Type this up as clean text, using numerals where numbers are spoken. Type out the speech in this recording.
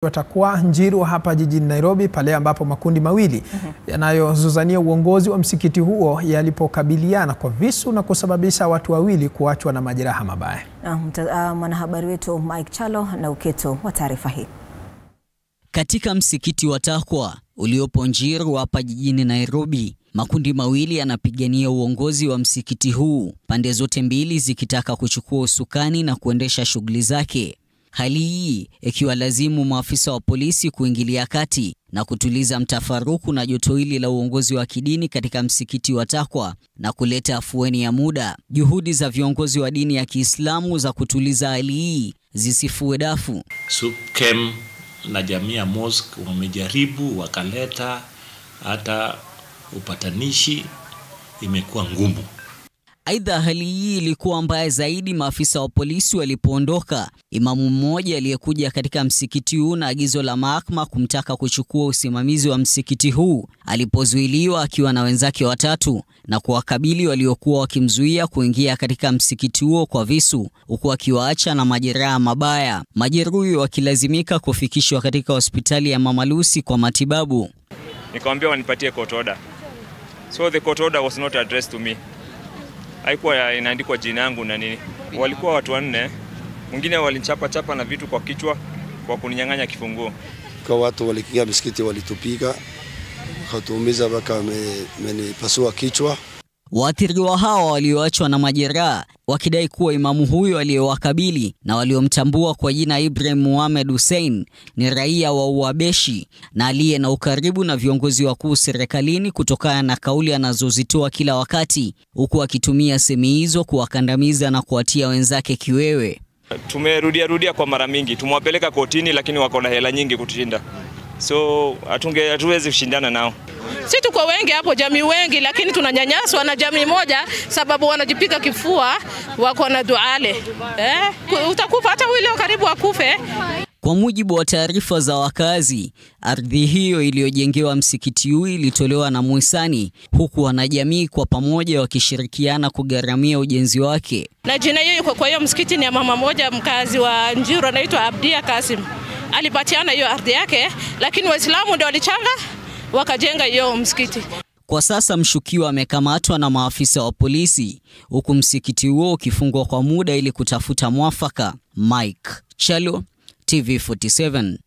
Watakuwa Njiru hapa jijini Nairobi pale ambapo makundi mawili yanayozuzania uongozi wa msikiti huo yalipokabiliana kwa visu na kusababisha watu wawili kuachwa na majeraha mabaya. Mwanahabari wetu Mike Chalo na uketo wa taarifa hii. Katika msikiti wa Takwa uliopo Njiru hapa jijini Nairobi, makundi mawili yanapigania uongozi wa msikiti huu, pande zote mbili zikitaka kuchukua usukani na kuendesha shughuli zake. Hali hii ikiwa lazimu maafisa wa polisi kuingilia kati na kutuliza mtafaruku na joto hili la uongozi wa kidini katika msikiti wa Takwa na kuleta afueni ya muda. Juhudi za viongozi wa dini ya Kiislamu za kutuliza hali hii zisifue dafu. SUPKEM na jamii ya mosque wamejaribu, wakaleta hata upatanishi, imekuwa ngumu. Aidha, hali hii ilikuwa mbaya zaidi maafisa wa polisi walipoondoka. Imamu mmoja aliyekuja katika msikiti huu na agizo la mahakama kumtaka kuchukua usimamizi wa msikiti huu alipozuiliwa akiwa na wenzake watatu na kuwakabili waliokuwa wakimzuia kuingia katika msikiti huo kwa visu, huku akiwaacha na majeraha mabaya, majeruhi wakilazimika kufikishwa katika hospitali ya Mama Lucy kwa matibabu. Nikamwambia wanipatie court order. So the court order was not addressed to me. Haikuwa inaandikwa jina langu na nini. Walikuwa watu wanne, mwingine walinichapa na vitu kwa kichwa kwa kuninyang'anya kifunguo. Kwa watu walikinga msikiti walitupiga, wakatuumiza mpaka wamenipasua kichwa. Waathiriwa hawa walioachwa na majeraha wakidai kuwa imamu huyo aliyewakabili na waliomtambua kwa jina Ibrahim Mohamed Hussein ni raia wa Uabeshi na aliye na ukaribu na viongozi wakuu serikalini kutokana na kauli anazozitoa kila wakati, huku akitumia semi hizo kuwakandamiza na kuwatia wenzake kiwewe. Tumerudia kwa mara mingi, tumewapeleka kotini lakini wako na hela nyingi kutushinda. So hatuwezi kushindana nao. Sisi tuko wengi hapo, jamii wengi, lakini tunanyanyaswa na jamii moja sababu wanajipiga kifua, wako na duale. Utakufa hata wile karibu akufe. Kwa mujibu wa taarifa za wakazi, ardhi hiyo iliyojengewa msikiti huu ilitolewa na muhisani, huku wanajamii kwa pamoja wakishirikiana kugharamia ujenzi wake. Na jina hiyo kwa hiyo msikiti ni ya mama moja mkazi wa Njiru anaitwa Abdia Kasim. Alipatiana hiyo ardhi yake, lakini Waislamu ndio walichanga wakajenga hiyo msikiti. Kwa sasa mshukiwa amekamatwa na maafisa wa polisi, huku msikiti huo ukifungwa kwa muda ili kutafuta mwafaka. Mike Chalo, TV47.